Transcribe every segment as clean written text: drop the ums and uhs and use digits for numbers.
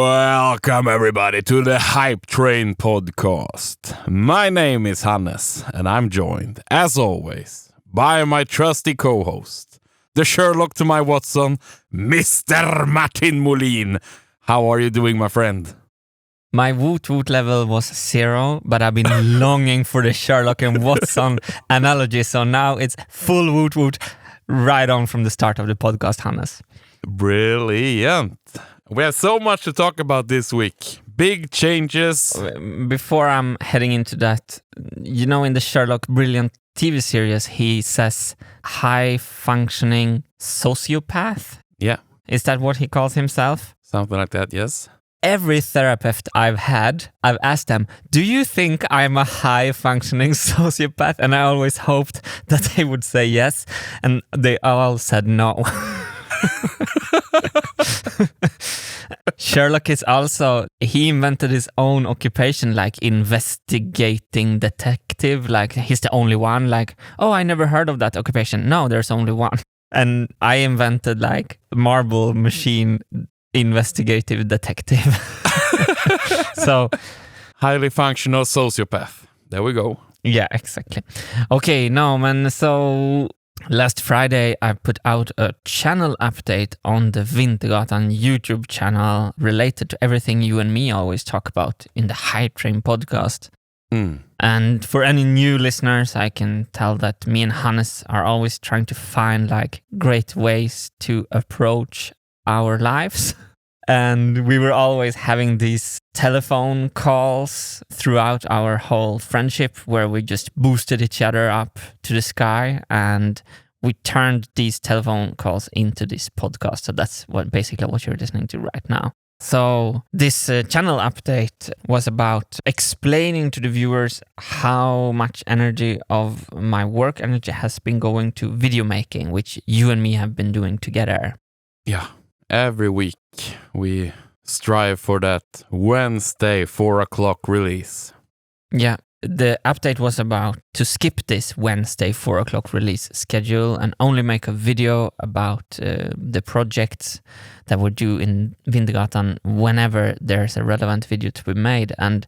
Welcome everybody to the Hypetrain Podcast. My name is Hannes and I'm joined, as always, by my trusty co-host, the Sherlock to my Watson, Mr. Martin Molin. How are you doing, my friend? My woot-woot level was 0, but I've been longing for the Sherlock and Watson analogy, so now it's full woot-woot right on from the start of the podcast, Hannes. Brilliant. We have so much to talk about this week. Big changes. Before I'm heading into that, you know, in the Sherlock Brilliant TV series, he says high-functioning sociopath. Yeah. Is that what he calls himself? Something like that, yes. Every therapist I've had, I've asked them, do you think I'm a high-functioning sociopath? And I always hoped that they would say yes. And they all said no. Sherlock is also, he invented his own occupation, like investigating detective. Like he's the only one, like, oh, I never heard of that occupation. No, there's only one. And I invented like marble machine investigative detective. So highly functional sociopath. There we go. Yeah, exactly. Okay, no, man. So last Friday, I put out a channel update on the Wintergatan YouTube channel related to everything you and me always talk about in the Hypetrain Podcast. And for any new listeners, I can tell that me and Hannes are always trying to find like great ways to approach our lives. And we were always having these telephone calls throughout our whole friendship where we just boosted each other up to the sky, and we turned these telephone calls into this podcast. So that's basically what you're listening to right now. So this channel update was about explaining to the viewers how much energy of my work energy has been going to video making, which you and me have been doing together. Yeah. Every week we strive for that Wednesday 4 o'clock release. Yeah, the update was about to skip this Wednesday 4 o'clock release schedule and only make a video about the projects that we do in Wintergatan whenever there's a relevant video to be made. And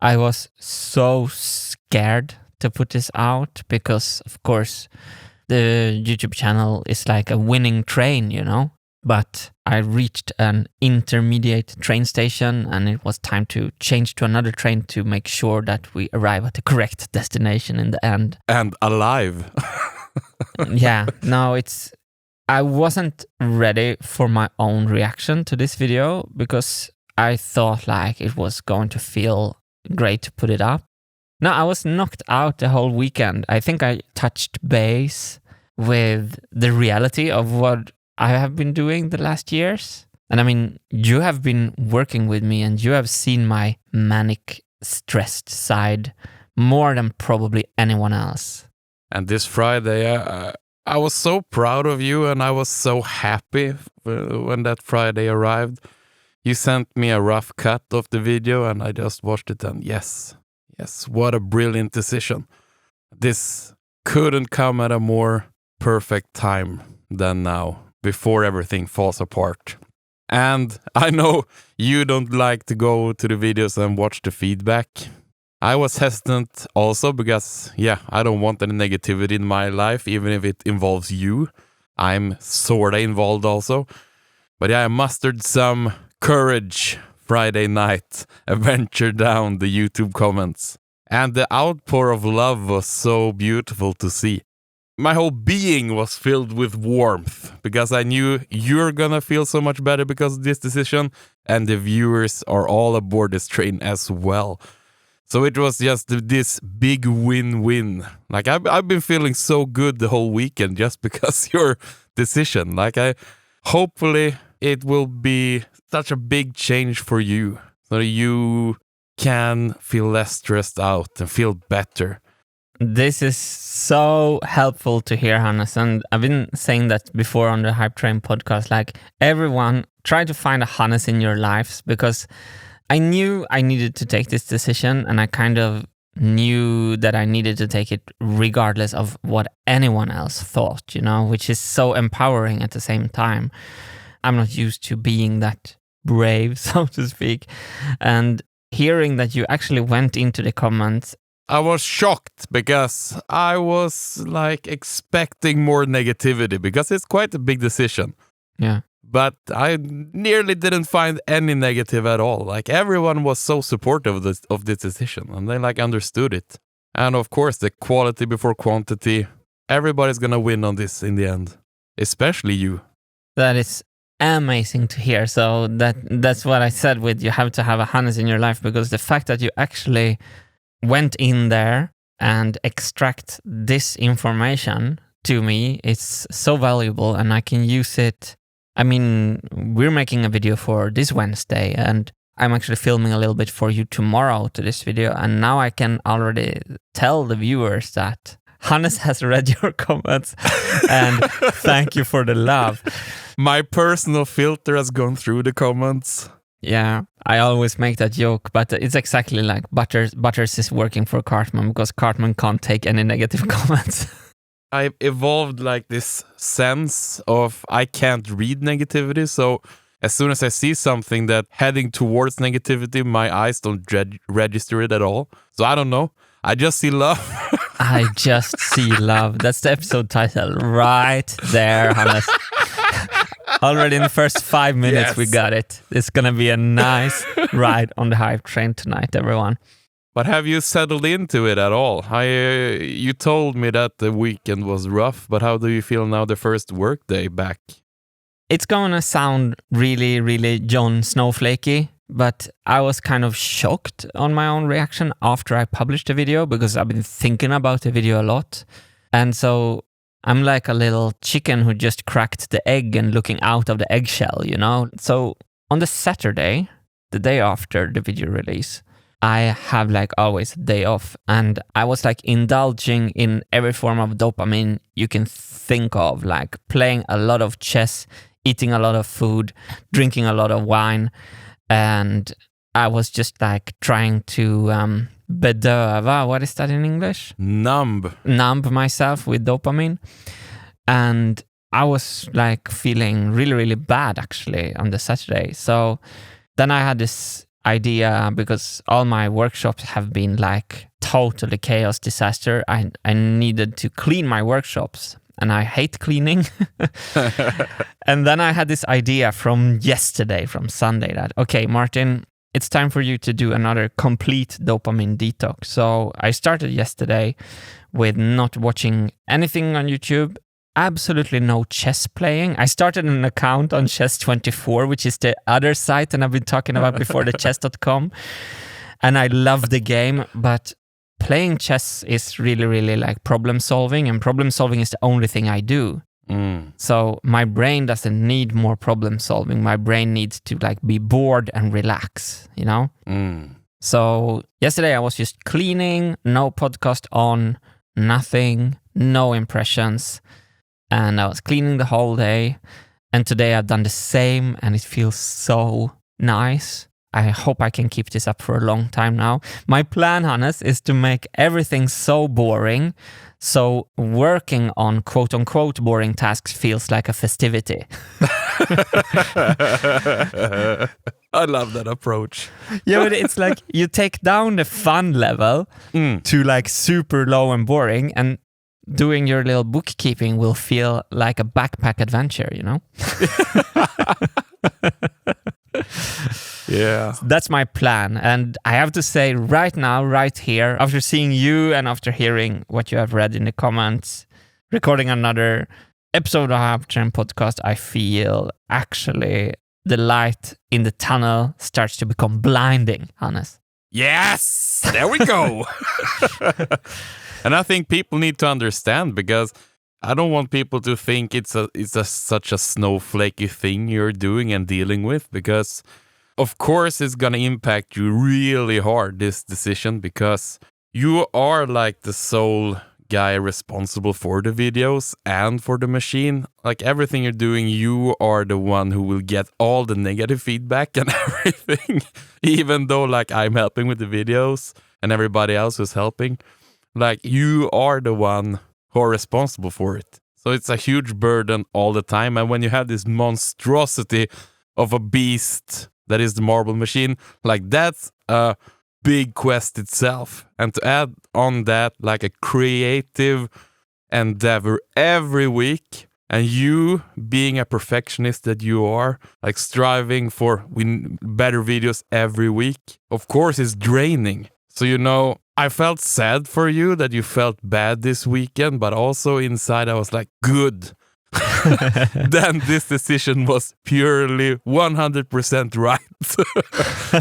I was so scared to put this out because, of course, the YouTube channel is like a winning train, you know? But I reached an intermediate train station and it was time to change to another train to make sure that we arrive at the correct destination in the end. And alive. Yeah, no, I wasn't ready for my own reaction to this video because I thought like it was going to feel great to put it up. No, I was knocked out the whole weekend. I think I touched base with the reality of what I have been doing the last years. And I mean, you have been working with me and you have seen my manic, stressed side more than probably anyone else. And this Friday, I was so proud of you and I was so happy when that Friday arrived. You sent me a rough cut of the video and I just watched it and yes, what a brilliant decision. This couldn't come at a more perfect time than now, before everything falls apart. And I know you don't like to go to the videos and watch the feedback. I was hesitant also because, I don't want any negativity in my life, even if it involves you. I'm sorta involved also. But I mustered some courage Friday night and ventured down the YouTube comments. And the outpour of love was so beautiful to see. My whole being was filled with warmth because I knew you're gonna feel so much better because of this decision, and the viewers are all aboard this train as well. So it was just this big win-win. Like I've been feeling so good the whole weekend just because your decision. Hopefully it will be such a big change for you so you can feel less stressed out and feel better. This is so helpful to hear, Hannes, and I've been saying that before on the Hypetrain podcast, like everyone, try to find a Hannes in your lives because I knew I needed to take this decision and I kind of knew that I needed to take it regardless of what anyone else thought, you know, which is so empowering at the same time. I'm not used to being that brave, so to speak. And hearing that you actually went into the comments, I was shocked because I was like expecting more negativity because it's quite a big decision. yeah. But I nearly didn't find any negative at all. Like everyone was so supportive of this decision and they like understood it. And of course, the quality before quantity. Everybody's gonna win on this in the end, especially you. That is amazing to hear. So that's what I said with you have to have a Hannes in your life, because the fact that you actually went in there and extract this information to me is so valuable, and I can use it. I mean, we're making a video for this Wednesday, and I'm actually filming a little bit for you tomorrow to this video, and now I can already tell the viewers that Hannes has read your comments, and thank you for the love. My personal filter has gone through the comments. Yeah, I always make that joke, but it's exactly like Butters is working for Cartman because Cartman can't take any negative comments. I evolved like this sense of I can't read negativity, so as soon as I see something that heading towards negativity, my eyes don't register it at all. So I don't know. I just see love. I just see love. That's the episode title right there, Hannes. Already in the first 5 minutes, Yes. we got it. It's going to be a nice ride on the hype train tonight, everyone. But have you settled into it at all? You told me that the weekend was rough, but how do you feel now the first work day back? It's going to sound really, really John Snowflakey, but I was kind of shocked on my own reaction after I published the video because I've been thinking about the video a lot. And so I'm like a little chicken who just cracked the egg and looking out of the eggshell, you know? So on the Saturday, the day after the video release, I have like always a day off, and I was like indulging in every form of dopamine you can think of, like playing a lot of chess, eating a lot of food, drinking a lot of wine, and I was just like trying to bedöva, what is that in English? Numb myself with dopamine. And I was like feeling really, really bad actually on the Saturday. So then I had this idea, because all my workshops have been like totally chaos disaster. I needed to clean my workshops, and I hate cleaning. And then I had this idea from yesterday, from Sunday, that, okay, Martin, it's time for you to do another complete dopamine detox. So I started yesterday with not watching anything on YouTube, absolutely no chess playing. I started an account on Chess24, which is the other site and I've been talking about before, the chess.com. And I love the game, but playing chess is really, really like problem solving, and problem solving is the only thing I do. So my brain doesn't need more problem solving. My brain needs to like be bored and relax, you know? So yesterday I was just cleaning, no podcast on, nothing, no impressions. And I was cleaning the whole day. And today I've done the same, and it feels so nice. I hope I can keep this up for a long time now. My plan, Hannes, is to make everything so boring, so working on quote-unquote boring tasks feels like a festivity. I love that approach. Yeah, but it's like you take down the fun level to like super low and boring, and doing your little bookkeeping will feel like a backpack adventure, you know? Yeah. That's my plan. And I have to say right now, right here, after seeing you and after hearing what you have read in the comments, recording another episode of Hypetrain Podcast, I feel actually the light in the tunnel starts to become blinding, Hannes. Yes! There we go! And I think people need to understand, because I don't want people to think it's such a snowflakey thing you're doing and dealing with, because of course it's gonna impact you really hard, this decision, because you are like the sole guy responsible for the videos and for the machine. Like everything you're doing, you are the one who will get all the negative feedback and everything, even though like I'm helping with the videos and everybody else is helping. Like you are the one who are responsible for it. So it's a huge burden all the time. And when you have this monstrosity of a beast that is the marble machine, like that's a big quest itself. And to add on that, like a creative endeavor every week, and you being a perfectionist that you are, like striving for better videos every week, of course is draining. So, I felt sad for you that you felt bad this weekend, but also inside I was like, good. Then this decision was purely 100% right.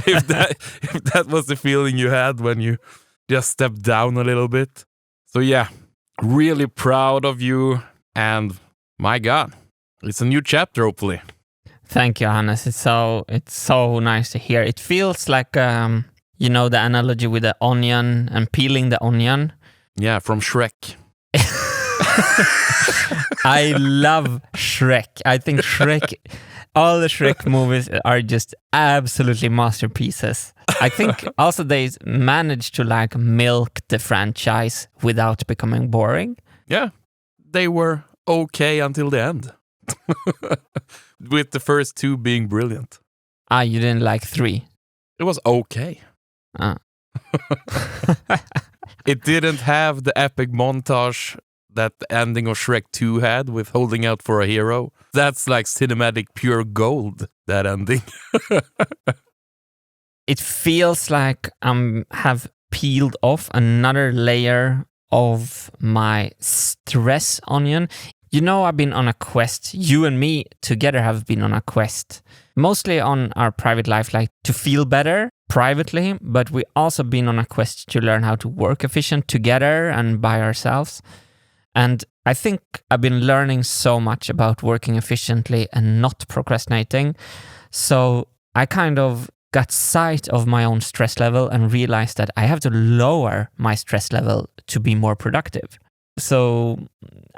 if that was the feeling you had when you just stepped down a little bit. So yeah, really proud of you, and my God, it's a new chapter, hopefully. Thank you, Hannes. It's so nice to hear. It feels like the analogy with the onion and peeling the onion. Yeah, from Shrek. I love Shrek. I think all the Shrek movies are just absolutely masterpieces. I think also they managed to like milk the franchise without becoming boring. Yeah, they were okay until the end. With the first two being brilliant. You didn't like 3? It was okay. It didn't have the epic montage that the ending of Shrek 2 had with holding out for a hero. That's like cinematic pure gold, that ending. It feels like I have peeled off another layer of my stress onion. I've been on a quest. You and me together have been on a quest. Mostly on our private life, like to feel better privately, but we also been on a quest to learn how to work efficient together and by ourselves. And I think I've been learning so much about working efficiently and not procrastinating. So I kind of got sight of my own stress level and realized that I have to lower my stress level to be more productive. So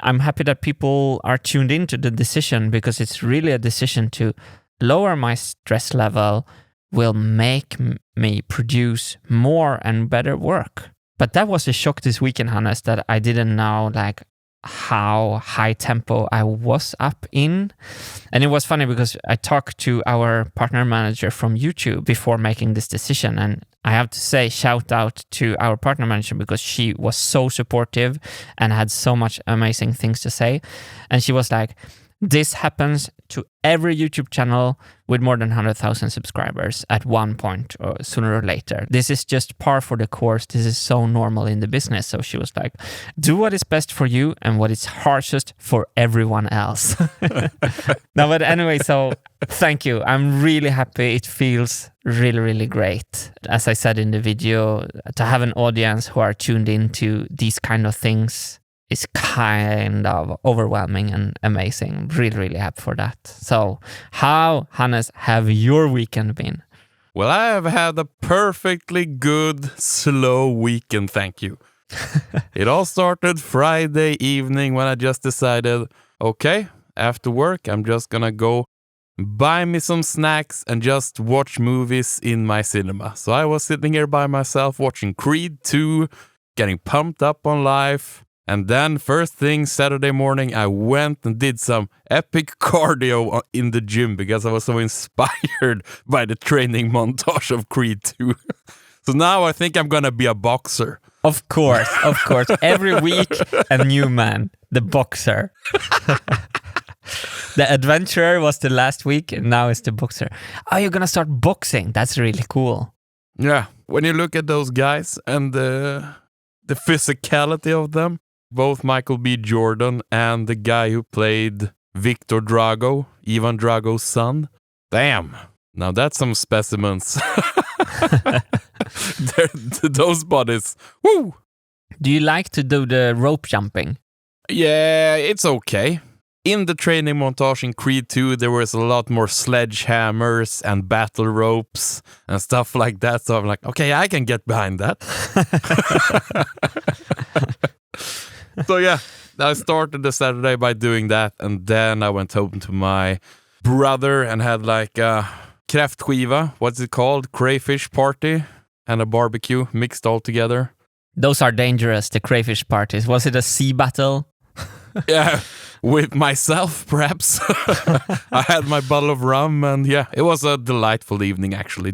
I'm happy that people are tuned into the decision, because it's really a decision to lower my stress level will make me produce more and better work. But that was a shock this weekend, Hannes, that I didn't know like how high tempo I was up in. And it was funny because I talked to our partner manager from YouTube before making this decision. And I have to say, shout out to our partner manager, because she was so supportive and had so much amazing things to say. And she was like, this happens to every YouTube channel with more than 100,000 subscribers at one point or sooner or later. This is just par for the course. This is so normal in the business. So she was like, do what is best for you and what is harshest for everyone else. No, but anyway, so thank you. I'm really happy. It feels really, really great. As I said in the video, to have an audience who are tuned into these kind of things is kind of overwhelming and amazing. Really, really happy for that. So how, Hannes, have your weekend been? Well, I have had a perfectly good, slow weekend, thank you. It all started Friday evening when I just decided, okay, after work, I'm just gonna go buy me some snacks and just watch movies in my cinema. So I was sitting here by myself watching Creed 2, getting pumped up on life. And then first thing Saturday morning, I went and did some epic cardio in the gym because I was so inspired by the training montage of Creed 2. So now I think I'm going to be a boxer. Of course. Every week, a new man, the boxer. The adventurer was the last week, and now it's the boxer. Oh, you're going to start boxing. That's really cool. Yeah. When you look at those guys and the physicality of them, both Michael B. Jordan and the guy who played Victor Drago, Ivan Drago's son. Damn. Now that's some specimens. Those bodies. Woo! Do you like to do the rope jumping? Yeah, it's okay. In the training montage in Creed 2, there was a lot more sledgehammers and battle ropes and stuff like that. So I'm like, okay, I can get behind that. So yeah, I started the Saturday by doing that, and then I went home to my brother and had like a kräftskiva, what's it called? Crayfish party and a barbecue mixed all together. Those are dangerous, the crayfish parties. Was it a sea battle? Yeah, with myself, perhaps. I had my bottle of rum, and yeah, it was a delightful evening, actually.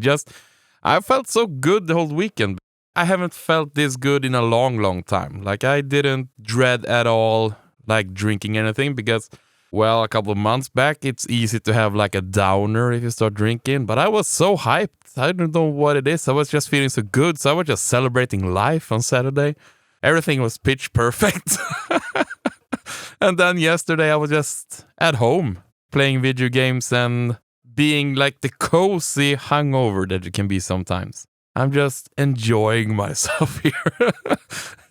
I felt so good the whole weekend. I haven't felt this good in a long, long time. Like, I didn't dread at all, like, drinking anything because, well, a couple of months back, it's easy to have, like, a downer if you start drinking. But I was so hyped. I don't know what it is. I was just feeling so good. So I was just celebrating life on Saturday. Everything was pitch perfect. And then yesterday, I was just at home playing video games and being like the cozy hangover that it can be sometimes. I'm just enjoying myself here.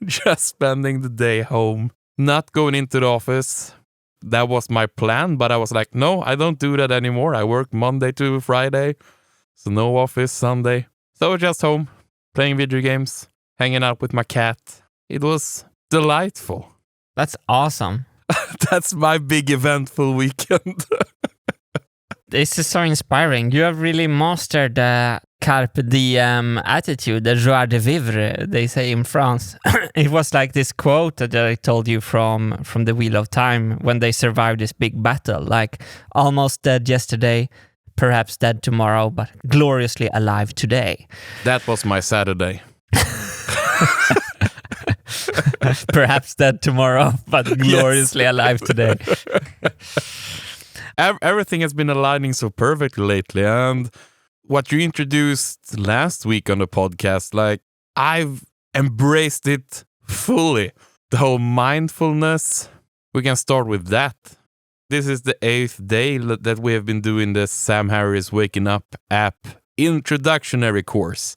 Just spending the day home, not going into the office. That was my plan, but I was like, no, I don't do that anymore. I work Monday to Friday, so no office Sunday. So just home, playing video games, hanging out with my cat. It was delightful. That's awesome. That's my big eventful weekend. This is so inspiring. You have really mastered the carpe diem attitude, the joie de vivre, they say in France. It was like this quote that I told you from the Wheel of Time when they survived this big battle, like almost dead yesterday, perhaps dead tomorrow, but gloriously alive today. That was my Saturday. Perhaps dead tomorrow, but gloriously alive today. Everything has been aligning so perfectly lately, and what you introduced last week on the podcast, like, I've embraced it fully. The whole mindfulness, we can start with that. This is the 8th day that we have been doing the Sam Harris Waking Up app introductionary course,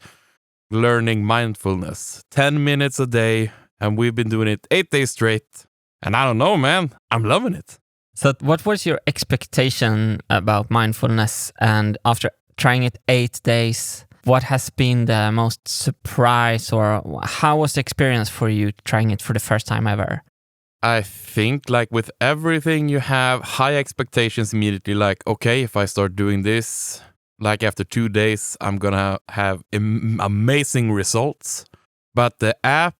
learning mindfulness, 10 minutes a day, and we've been doing it 8 days straight. And I don't know, man, I'm loving it. So what was your expectation about mindfulness? And after trying it 8 days, what has been the most surprise, or how was the experience for you trying it for the first time ever? I think, like with everything, you have high expectations immediately. Like, okay, if I start doing this, like after 2 days, I'm gonna have amazing results. But the app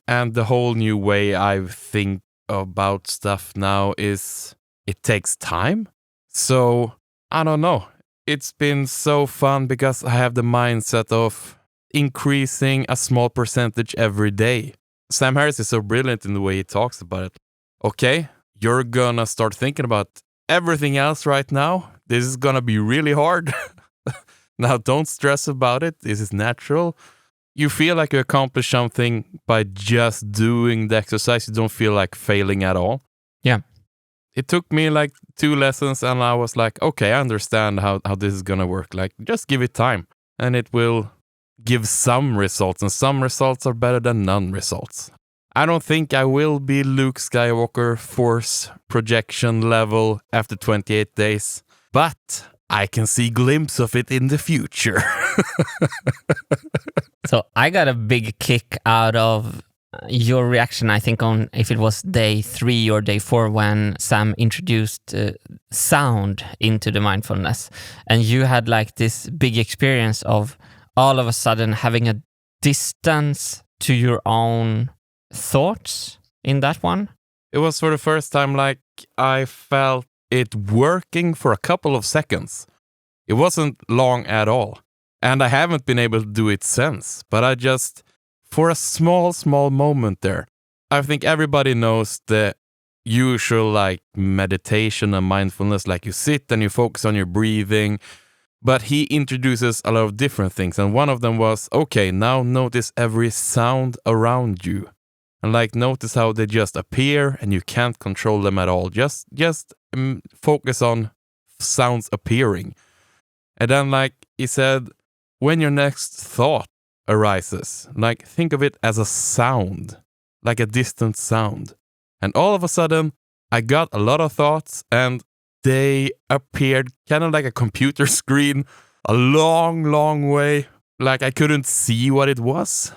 and the whole new way I think about stuff now is it takes time. So I don't know. It's been so fun because I have the mindset of increasing a small percentage every day. Sam Harris is so brilliant in the way he talks about it. Okay, you're gonna start thinking about everything else right now. This is gonna be really hard. Now, don't stress about it. This is natural. You feel like you accomplish something by just doing the exercise. You don't feel like failing at all. Yeah. It took me like 2 lessons and I was like, okay, I understand how this is going to work. Like, just give it time and it will give some results, and some results are better than none results. I don't think I will be Luke Skywalker force projection level after 28 days, but I can see glimpse of it in the future. So I got a big kick out of your reaction, I think, on if it was day 3 or day 4 when Sam introduced sound into the mindfulness. And you had like this big experience of all of a sudden having a distance to your own thoughts in that one. It was for the first time like I felt it working for a couple of seconds. It wasn't long at all. And I haven't been able to do it since. But I just, for a small moment there, I think everybody knows the usual like meditation and mindfulness, like you sit and you focus on your breathing. But he introduces a lot of different things. And one of them was, okay, now notice every sound around you. And like notice how they just appear and you can't control them at all. Just focus on sounds appearing. And then like he said, when your next thought arises, like think of it as a sound, like a distant sound. And all of a sudden, I got a lot of thoughts and they appeared kind of like a computer screen, a long way. Like I couldn't see what it was.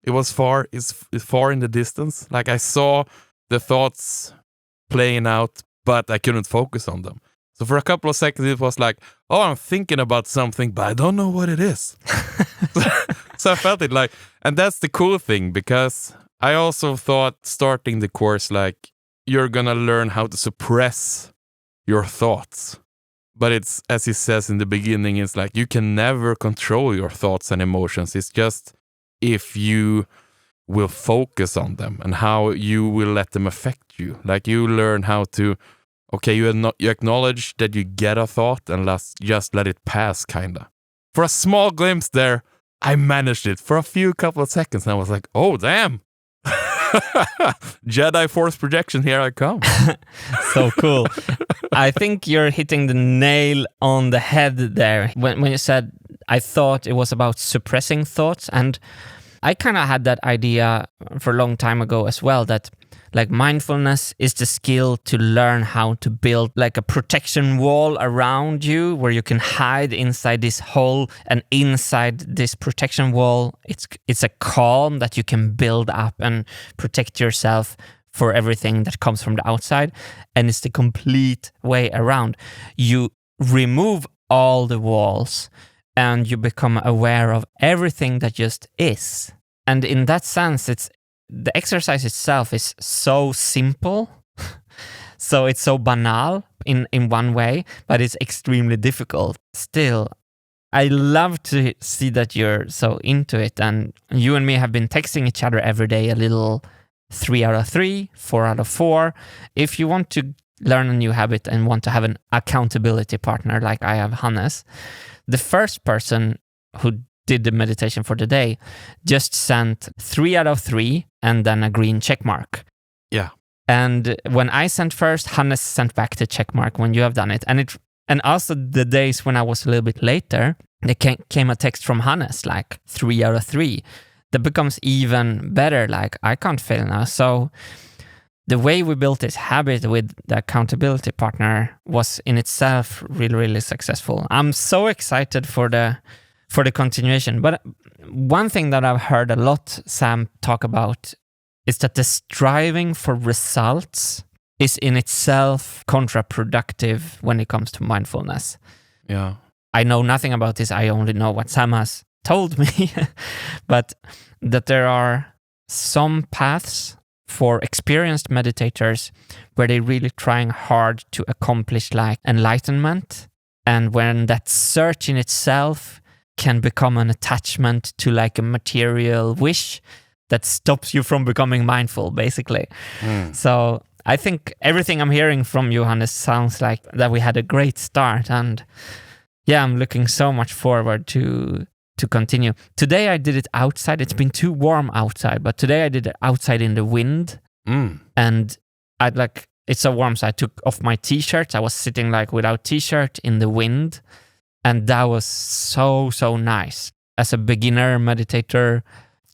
It was it's far in the distance. Like I saw the thoughts playing out, but I couldn't focus on them. So for a couple of seconds, it was like, oh, I'm thinking about something, but I don't know what it is. So I felt it like, and that's the cool thing, because I also thought starting the course, like, you're gonna learn how to suppress your thoughts. But it's, as he says in the beginning, it's like you can never control your thoughts and emotions. It's just if you will focus on them and how you will let them affect you. Like you learn how to, okay, you acknowledge that you get a thought and just let it pass, kinda. For a small glimpse there, I managed it for a couple of seconds, and I was like, oh, damn. Jedi Force projection, here I come. So cool. I think you're hitting the nail on the head there when you said, I thought it was about suppressing thoughts. And I kind of had that idea for a long time ago as well, that like mindfulness is the skill to learn how to build like a protection wall around you where you can hide inside this hole, and inside this protection wall, it's a calm that you can build up and protect yourself for everything that comes from the outside. And it's the complete way around. You remove all the walls and you become aware of everything that just is. And in that sense, the exercise itself is so simple, so it's so banal in one way, but it's extremely difficult. Still, I love to see that you're so into it, and you and me have been texting each other every day a little 3 out of 3, 4 out of 4. If you want to learn a new habit and want to have an accountability partner like I have Hannes, the first person who did the meditation for the day just sent 3 out of 3 and then a green check mark. Yeah. And when I sent first, Hannes sent back the check mark when you have done it. And also the days when I was a little bit later, there came a text from Hannes like 3 out of 3. That becomes even better. Like, I can't fail now. So the way we built this habit with the accountability partner was in itself really, really successful. I'm so excited for the continuation. But one thing that I've heard a lot Sam talk about is that the striving for results is in itself counterproductive when it comes to mindfulness. Yeah. I know nothing about this. I only know what Sam has told me. But that there are some paths for experienced meditators where they're really trying hard to accomplish like enlightenment. And when that search in itself can become an attachment to like a material wish that stops you from becoming mindful, basically. So I think everything I'm hearing from you, Hannes, sounds like that we had a great start. And yeah, I'm looking so much forward to continue. Today I did it outside. It's been too warm outside, but today I did it outside in the wind. And it's so warm, so I took off my t-shirt. I was sitting like without t-shirt in the wind. And that was so, so nice. As a beginner meditator,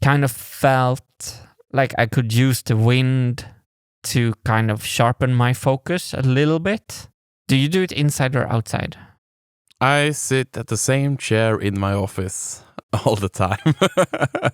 kind of felt like I could use the wind to kind of sharpen my focus a little bit. Do you do it inside or outside? I sit at the same chair in my office all the time.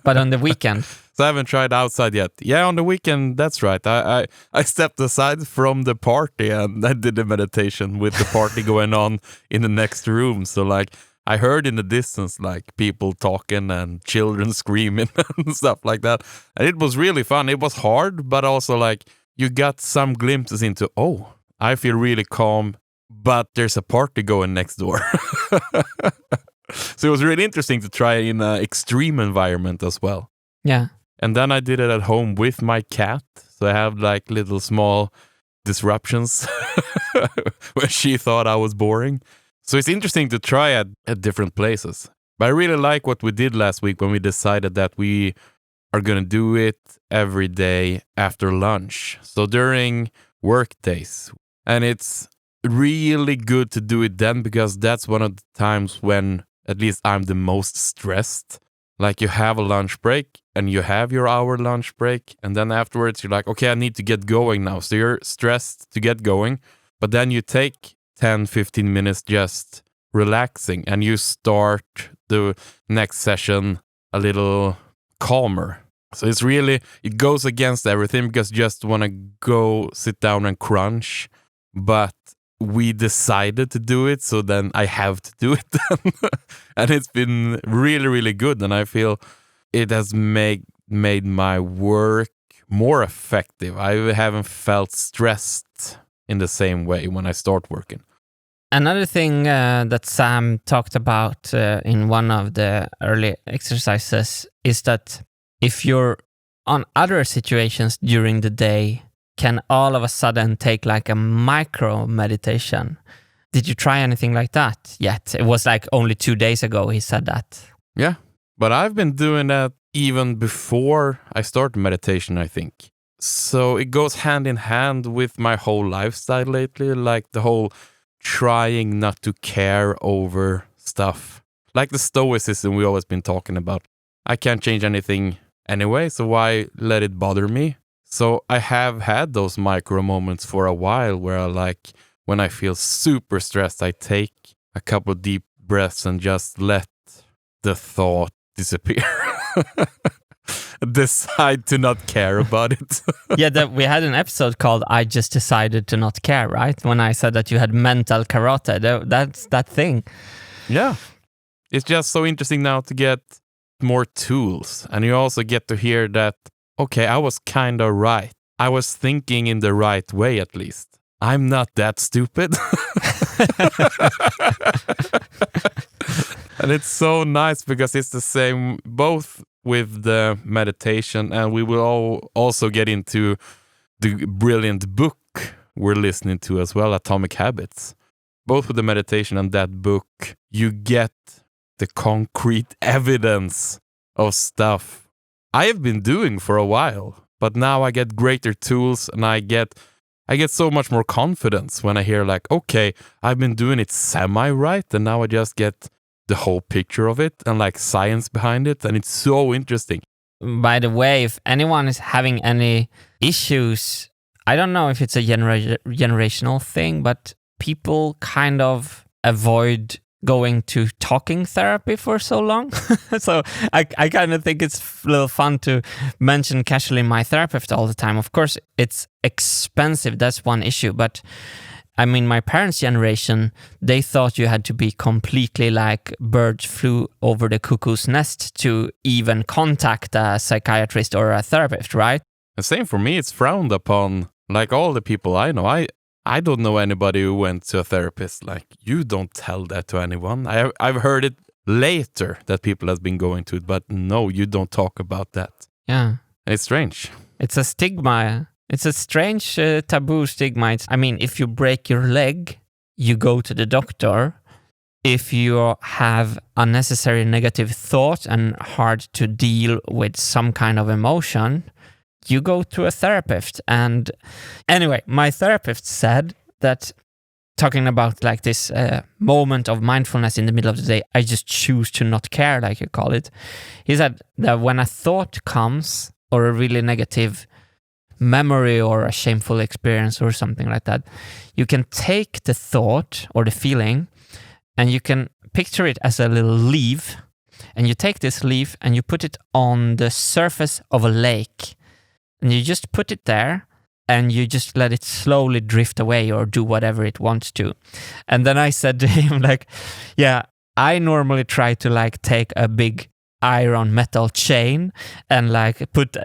But on the weekend? So I haven't tried outside yet. Yeah, on the weekend, that's right. I stepped aside from the party and I did the meditation with the party going on in the next room. So like I heard in the distance like people talking and children screaming and stuff like that. And it was really fun. It was hard, but also like you got some glimpses into, oh, I feel really calm, but there's a party going next door. So it was really interesting to try in an extreme environment as well. Yeah. And then I did it at home with my cat. So I have like little small disruptions where she thought I was boring. So it's interesting to try at different places. But I really like what we did last week when we decided that we are going to do it every day after lunch. So during work days. And it's really good to do it then because that's one of the times when at least I'm the most stressed. Like you have a lunch break and you have your hour lunch break. And then afterwards you're like, okay, I need to get going now. So you're stressed to get going. But then you take 10, 15 minutes just relaxing and you start the next session a little calmer. So it's really, it goes against everything because you just want to go sit down and crunch. But we decided to do it, so then I have to do it then. And it's been really, really good. And I feel it has made my work more effective. I haven't felt stressed in the same way when I start working. Another thing that Sam talked about in one of the early exercises is that if you're on other situations during the day, can all of a sudden take like a micro meditation. Did you try anything like that yet? It was like only 2 days ago he said that. Yeah, but I've been doing that even before I started meditation, I think. So it goes hand in hand with my whole lifestyle lately, like the whole trying not to care over stuff. Like the stoicism we always been talking about. I can't change anything anyway, so why let it bother me? So I have had those micro moments for a while where I like, when I feel super stressed, I take a couple deep breaths and just let the thought disappear. Decide to not care about it. Yeah, we had an episode called I Just Decided to Not Care, right? When I said that you had mental karate. That's that thing. Yeah. It's just so interesting now to get more tools. And you also get to hear that, okay, I was kind of right. I was thinking in the right way, at least. I'm not that stupid. And it's so nice because it's the same both with the meditation, and we will also get into the brilliant book we're listening to as well, Atomic Habits. Both with the meditation and that book, you get the concrete evidence of stuff I have been doing for a while, but now I get greater tools and I get so much more confidence when I hear like, okay, I've been doing it semi-right, and now I just get the whole picture of it and like science behind it, and it's so interesting. By the way, if anyone is having any issues, I don't know if it's a generational thing, but people kind of avoid going to talking therapy for so long. So I kind of think it's a little fun to mention casually my therapist all the time. Of course, it's expensive. That's one issue. But I mean, my parents' generation, they thought you had to be completely like birds flew over the cuckoo's nest to even contact a psychiatrist or a therapist, right? The same for me. It's frowned upon. Like all the people I know, I don't know anybody who went to a therapist. Like, you don't tell that to anyone. I've heard it later that people have been going to it, but no, you don't talk about that. Yeah. It's strange. It's a stigma. It's a strange taboo stigma. I mean, if you break your leg, you go to the doctor. If you have unnecessary negative thought and hard to deal with some kind of emotion, you go to a therapist. And anyway, my therapist said that, talking about like this moment of mindfulness in the middle of the day, I just choose to not care, like you call it. He said that when a thought comes, or a really negative memory or a shameful experience or something like that, you can take the thought or the feeling and you can picture it as a little leaf, and you take this leaf and you put it on the surface of a lake. And you just put it there and you just let it slowly drift away or do whatever it wants to. And then I said to him, like, yeah, I normally try to like take a big iron metal chain and like put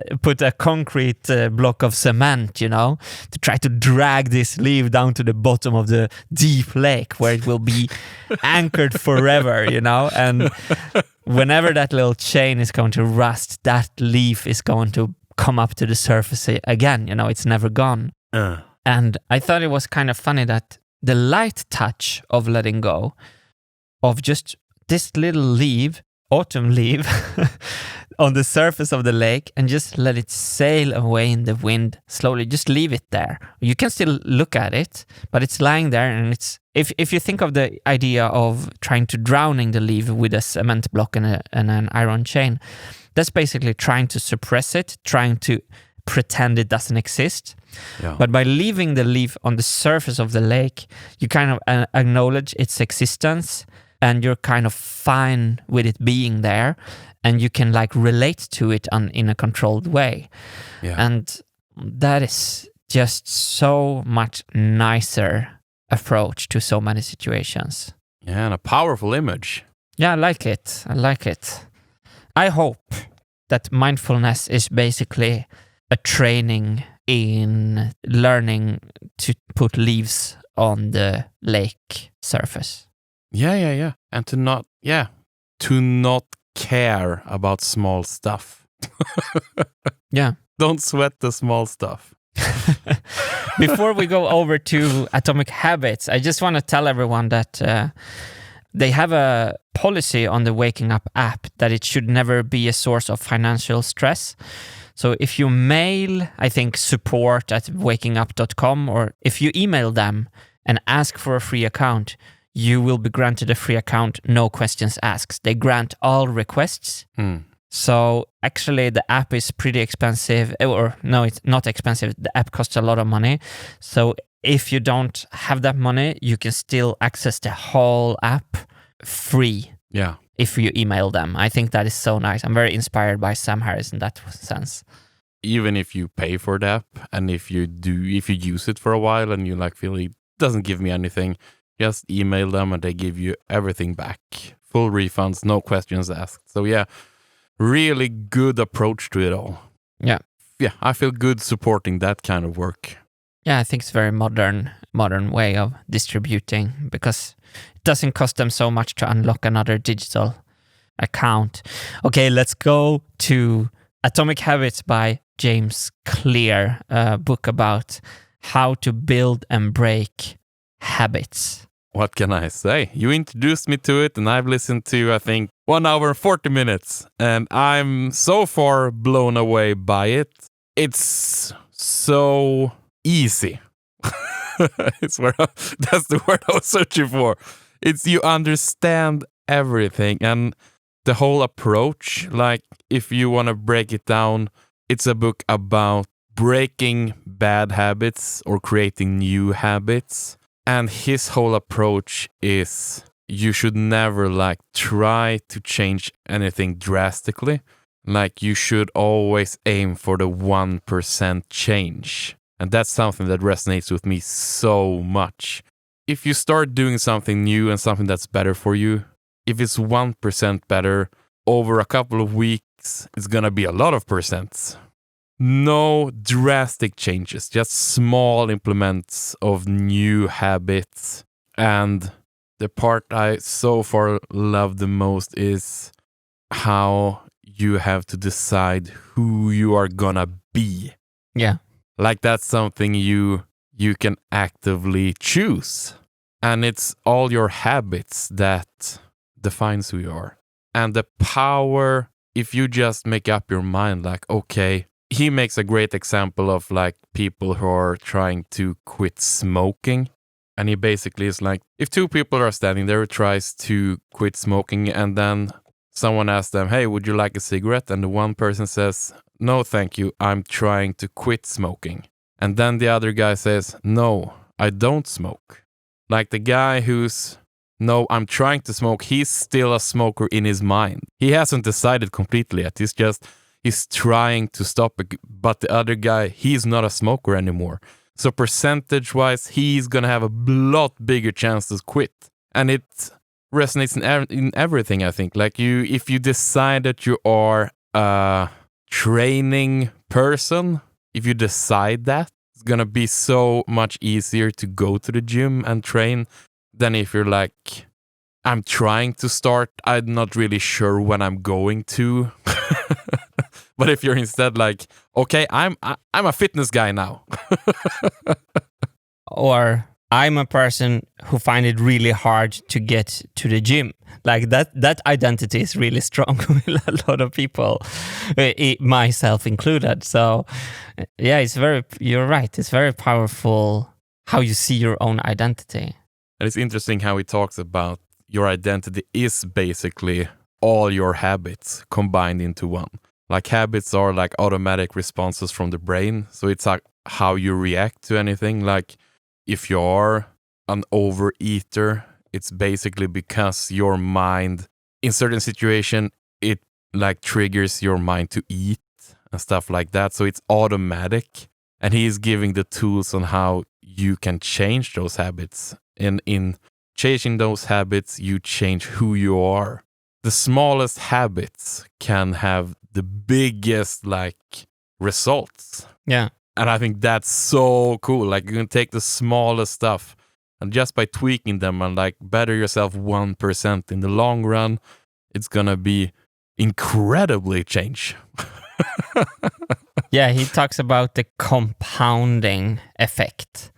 a concrete block of cement, you know, to try to drag this leaf down to the bottom of the deep lake where it will be anchored forever, you know. And whenever that little chain is going to rust, that leaf is going to come up to the surface again, you know, it's never gone. And I thought it was kind of funny that the light touch of letting go of just this little leaf, autumn leaf, on the surface of the lake, and just let it sail away in the wind slowly. Just leave it there. You can still look at it, but it's lying there, and it's if you think of the idea of trying to drowning the leaf with a cement block and an iron chain, that's basically trying to suppress it, trying to pretend it doesn't exist. Yeah. But by leaving the leaf on the surface of the lake, you kind of acknowledge its existence, and you're kind of fine with it being there, and you can like relate to it in a controlled way. Yeah. And that is just so much nicer approach to so many situations. Yeah, and a powerful image. Yeah, I like it. I hope that mindfulness is basically a training in learning to put leaves on the lake surface. Yeah. And to not care about small stuff. Yeah. Don't sweat the small stuff. Before we go over to Atomic Habits, I just want to tell everyone that they have a policy on the Waking Up app that it should never be a source of financial stress. So if you mail, I think, support@wakingup.com, or if you email them and ask for a free account, you will be granted a free account, no questions asked. They grant all requests. So actually the app is pretty expensive, or no, it's not expensive. The app costs a lot of money. So if you don't have that money, you can still access the whole app free. Yeah. If you email them. I think that is so nice. I'm very inspired by Sam Harris in that sense. Even if you pay for the app, and if you use it for a while and you like feel it doesn't give me anything, just email them and they give you everything back. Full refunds, no questions asked. So yeah, really good approach to it all. Yeah. Yeah, I feel good supporting that kind of work. Yeah, I think it's a very modern way of distributing, because it doesn't cost them so much to unlock another digital account. Okay, let's go to Atomic Habits by James Clear, a book about how to build and break habits. What can I say? You introduced me to it and I've listened to, I think, 1 hour and 40 minutes. And I'm so far blown away by it. It's so easy. That's the word I was searching for. You understand everything. And the whole approach, like if you want to break it down, it's a book about breaking bad habits or creating new habits. And his whole approach is you should never like try to change anything drastically. Like you should always aim for the 1% change. And that's something that resonates with me so much. If you start doing something new and something that's better for you, if it's 1% better over a couple of weeks, it's gonna be a lot of percents. No drastic changes, just small implements of new habits. And the part I so far love the most is how you have to decide who you are gonna be. Yeah. Like that's something you can actively choose. And it's all your habits that defines who you are. And the power, if you just make up your mind like, okay, he makes a great example of like people who are trying to quit smoking. And he basically is like, if two people are standing there who tries to quit smoking and then someone asks them, hey, would you like a cigarette? And the one person says, no, thank you. I'm trying to quit smoking. And then the other guy says, no, I don't smoke. Like the guy who's, no, I'm trying to smoke. He's still a smoker in his mind. He hasn't decided completely yet. He's trying to stop it. But the other guy, he's not a smoker anymore. So percentage-wise, he's going to have a lot bigger chance to quit. And it resonates in everything, I think. Like if you decide that you are a training person, if you decide that, it's going to be so much easier to go to the gym and train than if you're like, I'm trying to start, I'm not really sure when I'm going to. But if you're instead like, okay, I'm a fitness guy now. Or I'm a person who find it really hard to get to the gym. Like that identity is really strong with a lot of people, myself included. So yeah, you're right. It's very powerful how you see your own identity. And it's interesting how he talks about your identity is basically all your habits combined into one. Like habits are like automatic responses from the brain. So it's like how you react to anything. Like if you are an overeater, it's basically because your mind, in certain situation, it like triggers your mind to eat and stuff like that. So it's automatic. And he is giving the tools on how you can change those habits. And in changing those habits, you change who you are. The smallest habits can have the biggest like results. Yeah. And I think that's so cool. Like you can take the smallest stuff and just by tweaking them and like better yourself 1% in the long run, it's gonna be incredibly change. Yeah, he talks about the compounding effect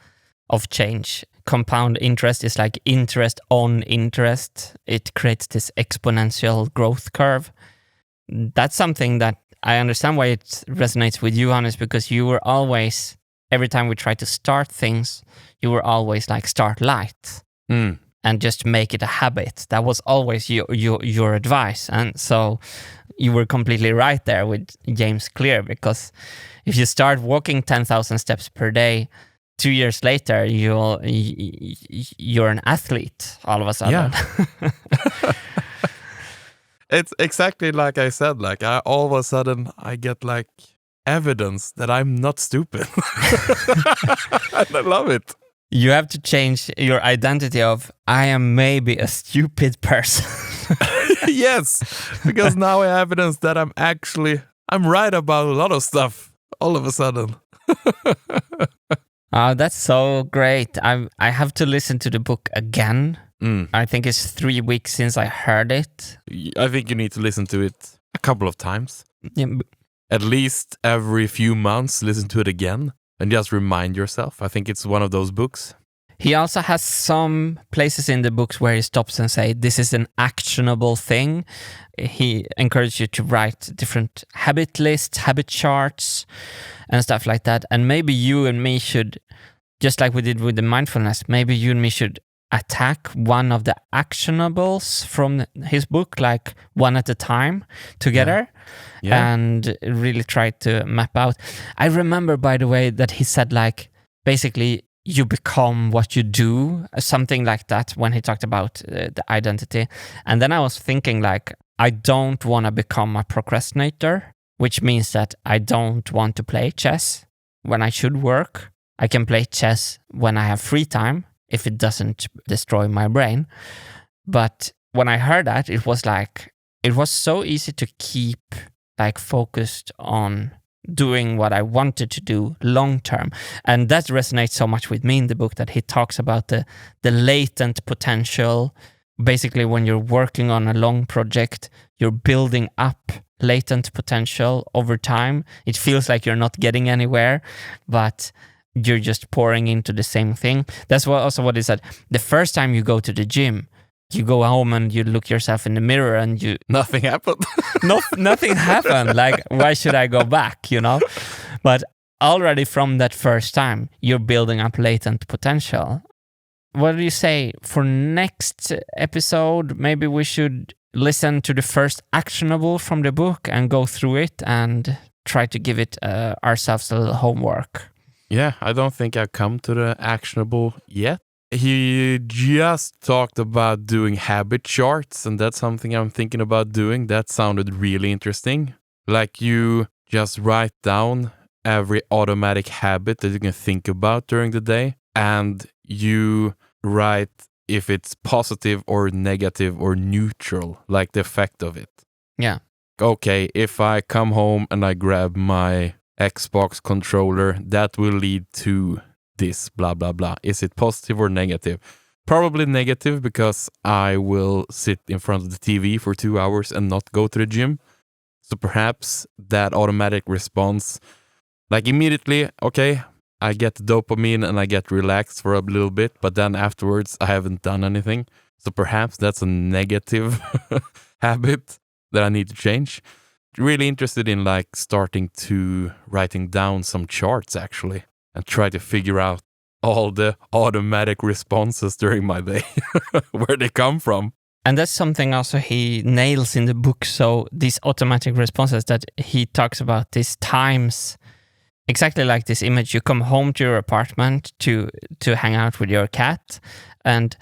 of change. Compound interest is like interest on interest. It creates this exponential growth curve. That's something that I understand why it resonates with you, Hannes, because you were always, every time we tried to start things, you were always like, start light and just make it a habit. That was always your advice. And so you were completely right there with James Clear, because if you start walking 10,000 steps per day, 2 years later, you're an athlete all of a sudden. Yeah. It's exactly like I said, like all of a sudden I get like evidence that I'm not stupid. And I love it. You have to change your identity of, I am maybe a stupid person. Yes, because now I have evidence that I'm right about a lot of stuff all of a sudden. Oh, that's so great. I have to listen to the book again. I think it's 3 weeks since I heard it. I think you need to listen to it a couple of times. Yeah. At least every few months, listen to it again and just remind yourself. I think it's one of those books. He also has some places in the books where he stops and say, this is an actionable thing. He encourages you to write different habit lists, habit charts, and stuff like that. And maybe you and me should, just like we did with the mindfulness, maybe you and me should attack one of the actionables from his book, like one at a time together. Yeah. And really try to map out. I remember, by the way, that he said, like, basically, you become what you do, something like that, when he talked about the identity. And then I was thinking, like, I don't want to become a procrastinator, which means that I don't want to play chess when I should work. I can play chess when I have free time, if it doesn't destroy my brain. But when I heard that, it was like, it was so easy to keep like focused on doing what I wanted to do long term. And that resonates so much with me in the book, that he talks about the latent potential. Basically, when you're working on a long project, you're building up latent potential over time. It feels like you're not getting anywhere, but you're just pouring into the same thing. That's what he said. The first time you go to the gym, you go home and you look yourself in the mirror and nothing happened. Nothing happened. Like, why should I go back, you know? But already from that first time, you're building up latent potential. What do you say for next episode? Maybe we should listen to the first actionable from the book and go through it and try to give it ourselves a little homework. Yeah, I don't think I've come to the actionable yet. He just talked about doing habit charts, and that's something I'm thinking about doing. That sounded really interesting. Like, you just write down every automatic habit that you can think about during the day, and you write if it's positive or negative or neutral, like the effect of it. Yeah. Okay, if I come home and I grab my Xbox controller, that will lead to this, blah, blah, blah. Is it positive or negative? Probably negative, because I will sit in front of the TV for 2 hours and not go to the gym. So perhaps that automatic response, like immediately, okay, I get dopamine and I get relaxed for a little bit, but then afterwards I haven't done anything. So perhaps that's a negative habit that I need to change. Really interested in like starting to writing down some charts actually, and try to figure out all the automatic responses during my day, where they come from. And that's something also he nails in the book. So these automatic responses that he talks about, these times, exactly like this image, you come home to your apartment to hang out with your cat, and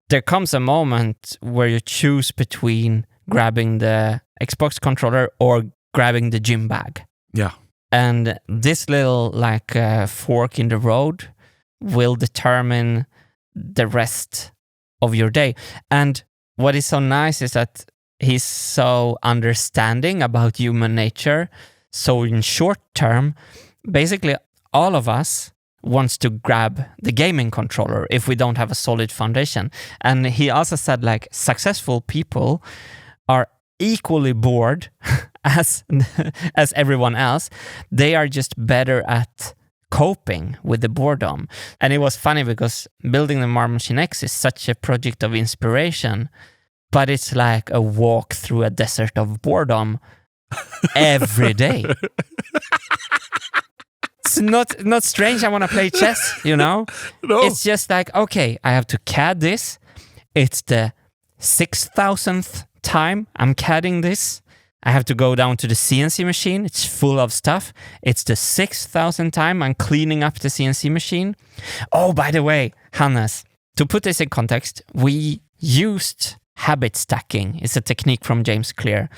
there comes a moment where you choose between grabbing the Xbox controller or grabbing the gym bag. Yeah. And this little like fork in the road will determine the rest of your day. And what is so nice is that he's so understanding about human nature. So in short term, basically all of us wants to grab the gaming controller if we don't have a solid foundation. And he also said like successful people are equally bored as everyone else. They are just better at coping with the boredom. And it was funny because building the Marble Machine X is such a project of inspiration, but it's like a walk through a desert of boredom every day. It's not strange I want to play chess, you know? No. It's just like, okay, I have to CAD this. It's the 6,000th time I'm CADing this. I have to go down to the CNC machine. It's full of stuff. It's the 6,000th time I'm cleaning up the CNC machine. Oh, by the way, Hannes, to put this in context, we used habit stacking. It's a technique from James Clear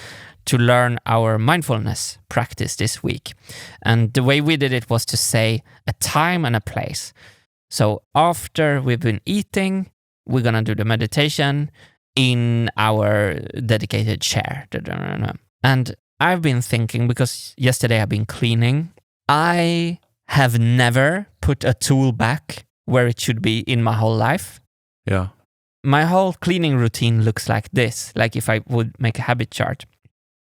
to learn our mindfulness practice this week. And the way we did it was to say a time and a place. So after we've been eating, we're going to do the meditation in our dedicated chair. And I've been thinking, because yesterday I've been cleaning, I have never put a tool back where it should be in my whole life. Yeah. My whole cleaning routine looks like this, like if I would make a habit chart.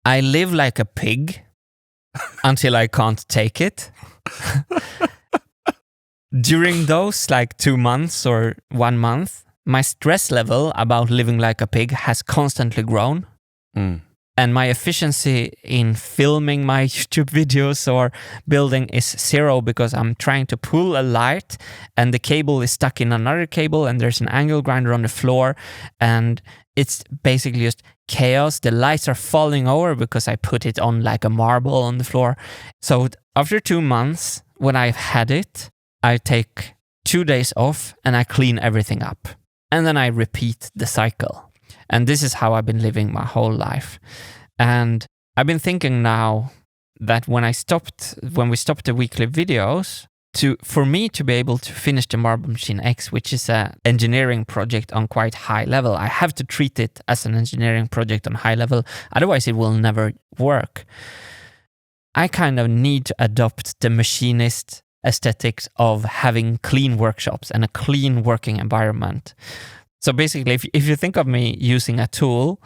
I live like a pig until I can't take it. During those like 2 months or 1 month, my stress level about living like a pig has constantly grown. And my efficiency in filming my YouTube videos or building is 0 because I'm trying to pull a light and the cable is stuck in another cable and there's an angle grinder on the floor and it's basically just chaos. The lights are falling over because I put it on like a marble on the floor. So after 2 months, when I've had it, I take 2 days off and I clean everything up. And then I repeat the cycle. And this is how I've been living my whole life. And I've been thinking now that when we stopped the weekly videos, for me to be able to finish the Marble Machine X, which is an engineering project on quite high level, I have to treat it as an engineering project on high level. Otherwise, it will never work. I kind of need to adopt the machinist aesthetics of having clean workshops and a clean working environment. So basically, if you think of me using a tool,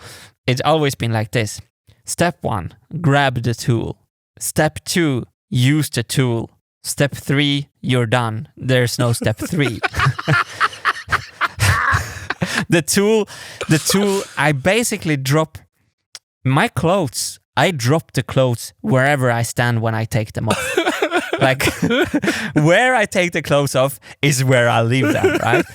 it's always been like this. Step 1, grab the tool. Step 2, use the tool. Step 3, you're done. There's no step 3. The tool, I basically drop my clothes. I drop the clothes wherever I stand when I take them off. Like, where I take the clothes off is where I leave them, right?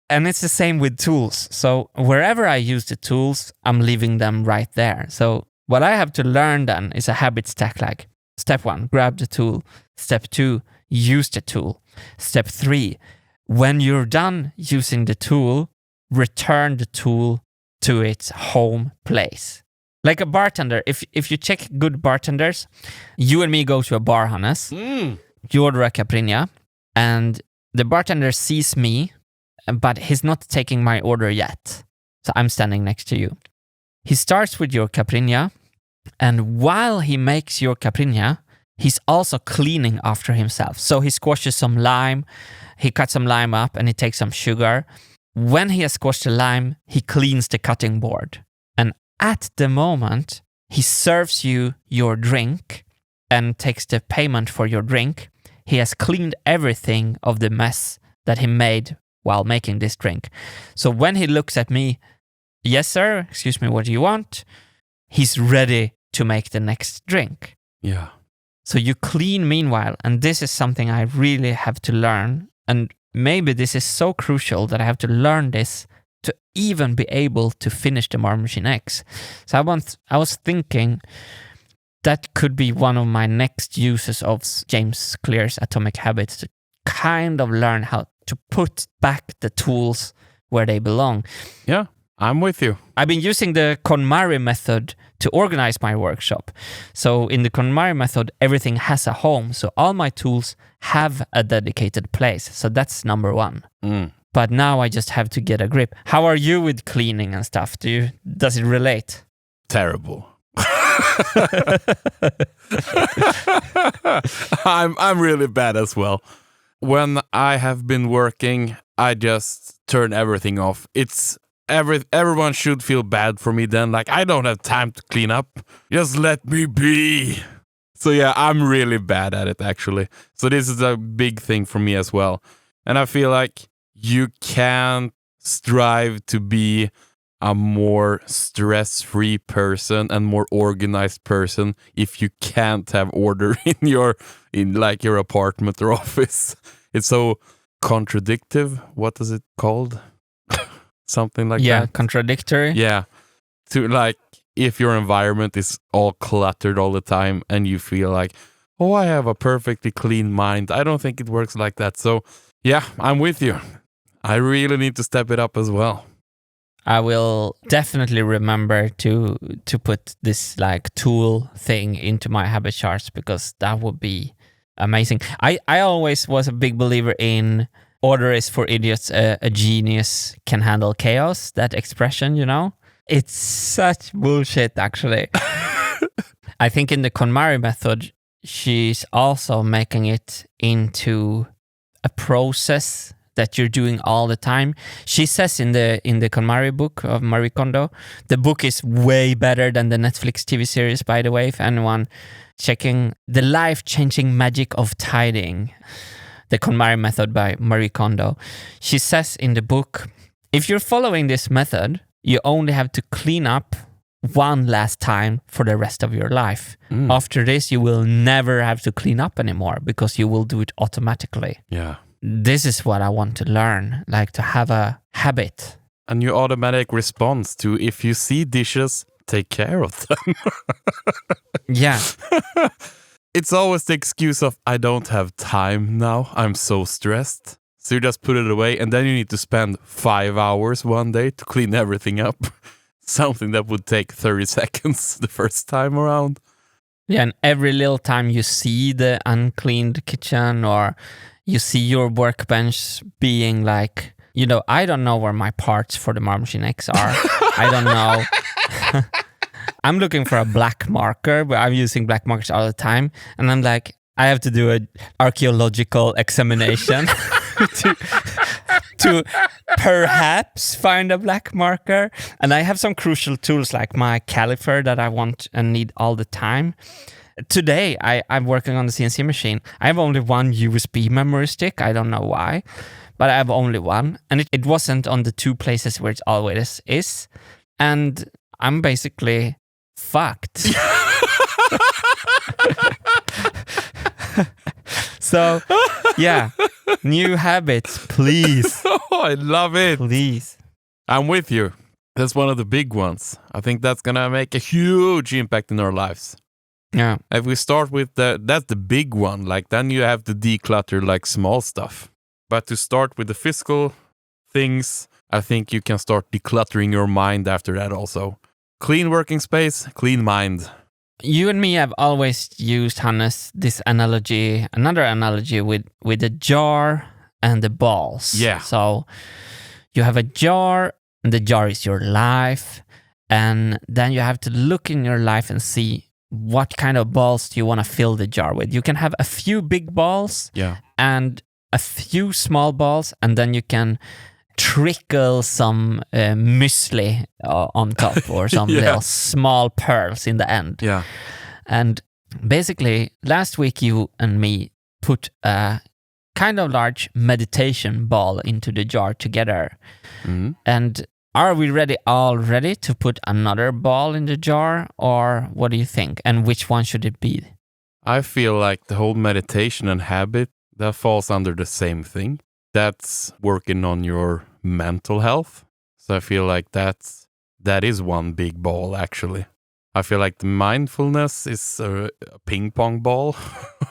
And it's the same with tools. So wherever I use the tools, I'm leaving them right there. So what I have to learn then is a habit stack, like step 1, grab the tool. Step 2, use the tool. Step 3, when you're done using the tool, return the tool to its home place. Like a bartender, if you check good bartenders, you and me go to a bar, Hannes. You order a caipirinha, and the bartender sees me, but he's not taking my order yet. So I'm standing next to you. He starts with your caipirinha, and while he makes your caipirinha, he's also cleaning after himself. So he squashes some lime, he cuts some lime up, and he takes some sugar. When he has squashed the lime, he cleans the cutting board. And at the moment, he serves you your drink and takes the payment for your drink. He has cleaned everything of the mess that he made while making this drink. So when he looks at me, yes, sir, excuse me, what do you want? He's ready to make the next drink. Yeah. So you clean meanwhile. And this is something I really have to learn. And maybe this is so crucial that I have to learn this to even be able to finish the Marble Machine X. So I was thinking that could be one of my next uses of James Clear's Atomic Habits, to kind of learn how to put back the tools where they belong. Yeah, I'm with you. I've been using the KonMari method to organize my workshop. So in the KonMari method, everything has a home. So all my tools have a dedicated place. So that's number 1. But now I just have to get a grip. How are you with cleaning and stuff? Does it relate? Terrible. I'm really bad as well. When I have been working, I just turn everything off. Everyone should feel bad for me then. Like, I don't have time to clean up. Just let me be. So yeah, I'm really bad at it actually. So this is a big thing for me as well. And I feel like you can't strive to be a more stress-free person and more organized person if you can't have order in your apartment or office. It's so contradictive. What is it called? Something like that. Yeah, contradictory. Yeah. To like, if your environment is all cluttered all the time and you feel like, oh, I have a perfectly clean mind. I don't think it works like that. So yeah, I'm with you. I really need to step it up as well. I will definitely remember to put this like tool thing into my habit charts, because that would be amazing. I always was a big believer in order is for idiots, a genius can handle chaos, that expression, you know? It's such bullshit, actually. I think in the KonMari method, she's also making it into a process that you're doing all the time. She says in the KonMari book of Marie Kondo, the book is way better than the Netflix TV series, by the way, if anyone checking The Life-Changing Magic of Tidying, the KonMari method by Marie Kondo. She says in the book, if you're following this method, you only have to clean up one last time for the rest of your life. After this, you will never have to clean up anymore because you will do it automatically. Yeah. This is what I want to learn, like to have a habit. A new automatic response to, if you see dishes, take care of them. Yeah. It's always the excuse of, I don't have time now. I'm so stressed. So you just put it away, and then you need to spend 5 hours one day to clean everything up. Something that would take 30 seconds the first time around. Yeah, and every little time you see the uncleaned kitchen, or you see your workbench being like, you know, I don't know where my parts for the Marble Machine X are. I don't know. I'm looking for a black marker, but I'm using black markers all the time. And I'm like, I have to do an archaeological examination to perhaps find a black marker. And I have some crucial tools like my caliper that I want and need all the time. Today, I'm working on the CNC machine. I have only one USB memory stick. I don't know why, but I have only one. And it wasn't on the two places where it always is. And I'm basically fucked. So, yeah, new habits, please. Oh, I love it. Please. I'm with you. That's one of the big ones. I think that's going to make a huge impact in our lives. Yeah. If we start with that's the big one, like then you have to declutter like small stuff. But to start with the physical things, I think you can start decluttering your mind after that also. Clean working space, clean mind. You and me have always used, Hannes, this analogy, another analogy with the jar and the balls. Yeah. So you have a jar, and the jar is your life. And then you have to look in your life and see what kind of balls do you want to fill the jar with. You can have a few big balls and a few small balls, and then you can trickle some muesli on top or some little small pearls in the end. Yeah. And basically, last week you and me put a kind of large meditation ball into the jar together. Mm-hmm. And are we already to put another ball in the jar, or what do you think? And which one should it be? I feel like the whole meditation and habit, that falls under the same thing. That's working on your mental health. So I feel like that is one big ball, actually. I feel like the mindfulness is a ping pong ball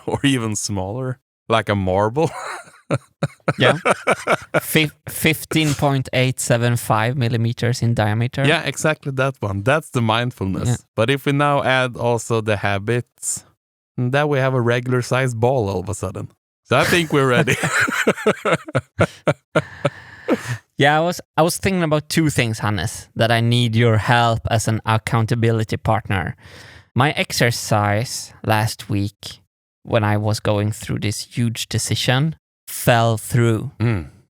or even smaller, like a marble. Yeah. 15.875 millimeters in diameter. Yeah, exactly that one. That's the mindfulness. Yeah. But if we now add also the habits, then we have a regular sized ball all of a sudden. So I think we're ready. Yeah, I was thinking about two things, Hannes, that I need your help as an accountability partner. My exercise last week, when I was going through this huge decision, fell through.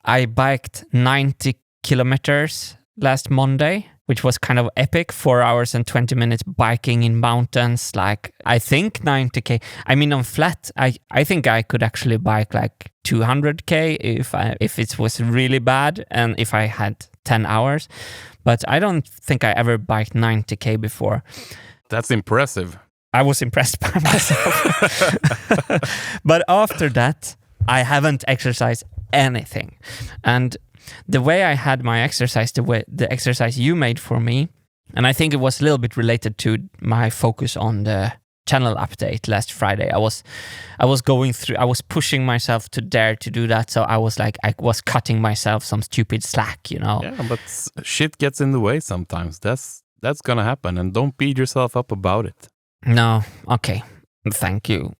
I biked 90 kilometers last Monday, which was kind of epic. 4 hours and 20 minutes biking in mountains. Like, I think 90k. I mean, on flat, I think I could actually bike like 200k if it was really bad and if I had 10 hours. But I don't think I ever biked 90k before. That's impressive. I was impressed by myself. But after that, I haven't exercised anything. And the way I had my exercise, the exercise you made for me, and I think it was a little bit related to my focus on the channel update last Friday. I was pushing myself to dare to do that. So I was cutting myself some stupid slack, you know. Yeah, but shit gets in the way sometimes. That's gonna happen, and don't beat yourself up about it. No, okay, thank you.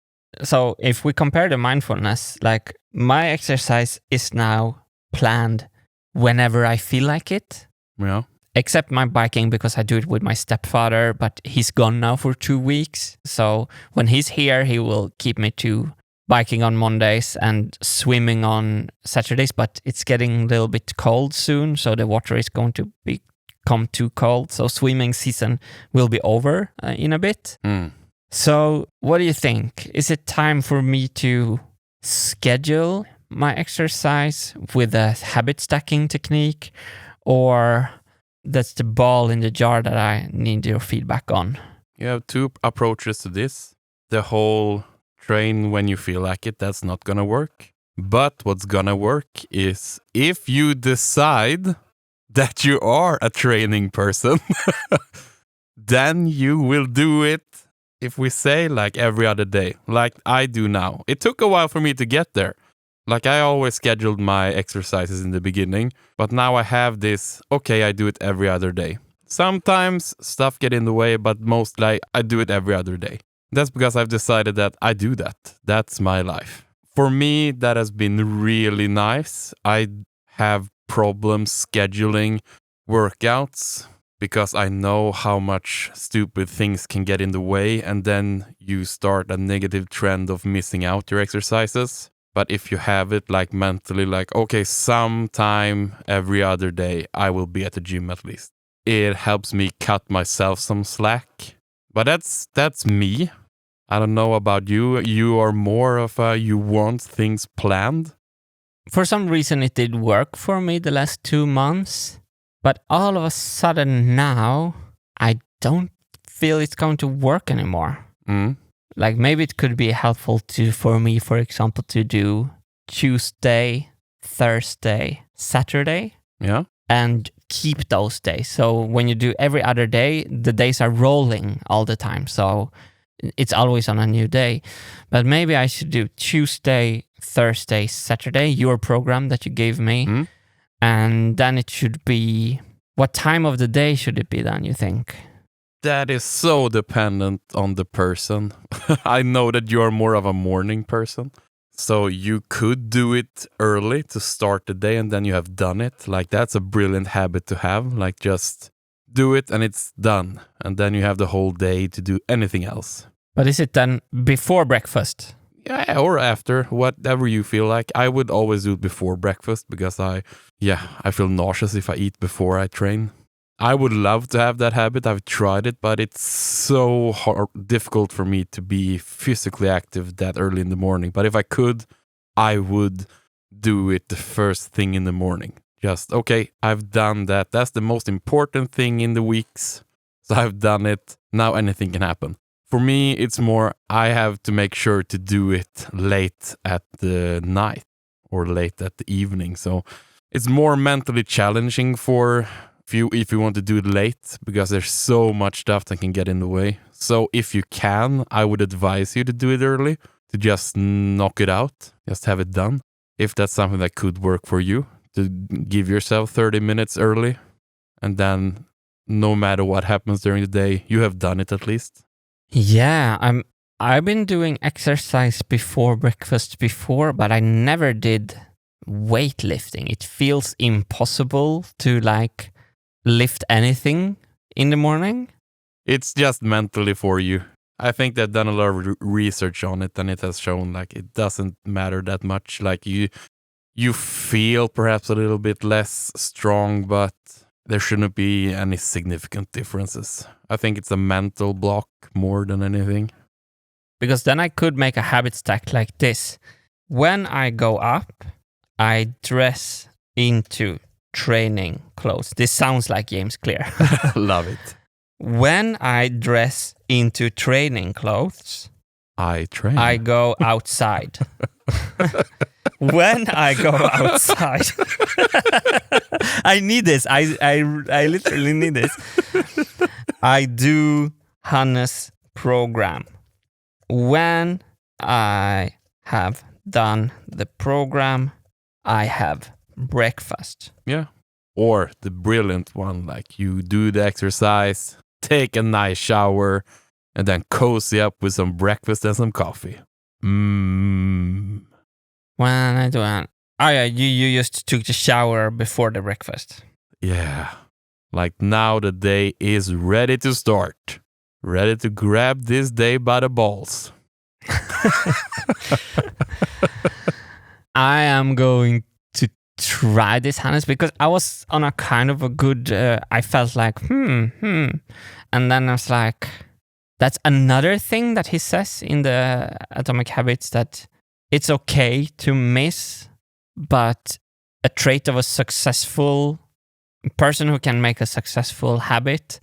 So if we compare the mindfulness, like my exercise is now planned whenever I feel like it. Yeah. Except my biking, because I do it with my stepfather, but he's gone now for 2 weeks. So when he's here, he will keep me to biking on Mondays and swimming on Saturdays, but it's getting a little bit cold soon, so the water is going to become too cold. So swimming season will be over in a bit. So what do you think? Is it time for me to schedule my exercise with a habit stacking technique, or that's the ball in the jar that I need your feedback on? You have two approaches to this. The whole train when you feel like it, that's not gonna work. But what's gonna work is if you decide that you are a training person, then you will do it, if we say, like every other day, like I do now. It took a while for me to get there. Like I always scheduled my exercises in the beginning, but now I have this, okay, I do it every other day. Sometimes stuff get in the way, but mostly I do it every other day. That's because I've decided that I do that. That's my life. For me, that has been really nice. I have problems scheduling workouts because I know how much stupid things can get in the way, and then you start a negative trend of missing out your exercises. But if you have it like mentally, like, okay, sometime every other day, I will be at the gym at least. It helps me cut myself some slack. But that's me. I don't know about you. You are more of you want things planned. For some reason, it did work for me the last 2 months. But all of a sudden now, I don't feel it's going to work anymore. Like maybe it could be helpful for me, for example, to do Tuesday, Thursday, Saturday. Yeah. And keep those days. So when you do every other day, the days are rolling all the time. So it's always on a new day. But maybe I should do Tuesday, Thursday, Saturday, your program that you gave me. And then it should be, what time of the day should it be then, you think? That is so dependent on the person. I know that you are more of a morning person. So you could do it early to start the day and then you have done it. Like that's a brilliant habit to have. Like just do it and it's done. And then you have the whole day to do anything else. But is it done before breakfast? Yeah, or after, whatever you feel like. I would always do it before breakfast because I feel nauseous if I eat before I train. I would love to have that habit. I've tried it, but it's so difficult for me to be physically active that early in the morning. But if I could, I would do it the first thing in the morning. Just, okay, I've done that. That's the most important thing in the weeks. So I've done it. Now anything can happen. For me, it's more, I have to make sure to do it late at the night or late at the evening. So it's more mentally challenging for if you want to do it late, because there's so much stuff that can get in the way. So if you can, I would advise you to do it early, to just knock it out, just have it done. If that's something that could work for you, to give yourself 30 minutes early, and then no matter what happens during the day, you have done it at least. Yeah, I've been doing exercise before breakfast before, but I never did weightlifting. It feels impossible to like lift anything in the morning. It's just mentally for you. I think they've done a lot of research on it, and it has shown like it doesn't matter that much. Like you feel perhaps a little bit less strong, but there shouldn't be any significant differences. I think it's a mental block more than anything. Because then I could make a habit stack like this. When I go up, I dress into training clothes. This sounds like James Clear. Love it. When I dress into training clothes, I train. I go outside. When I go outside, I need this. I literally need this. I do Hannes program. When I have done the program, I have breakfast. Yeah. Or the brilliant one, like you do the exercise, take a nice shower, and then cozy up with some breakfast and some coffee. When I do it. Oh yeah, you just took the shower before the breakfast. Yeah. Like now the day is ready to start. Ready to grab this day by the balls. I am going to try this, Hannes, because I was on a kind of a good, I felt like, And then I was like, that's another thing that he says in the Atomic Habits, that it's okay to miss, but a trait of a successful person who can make a successful habit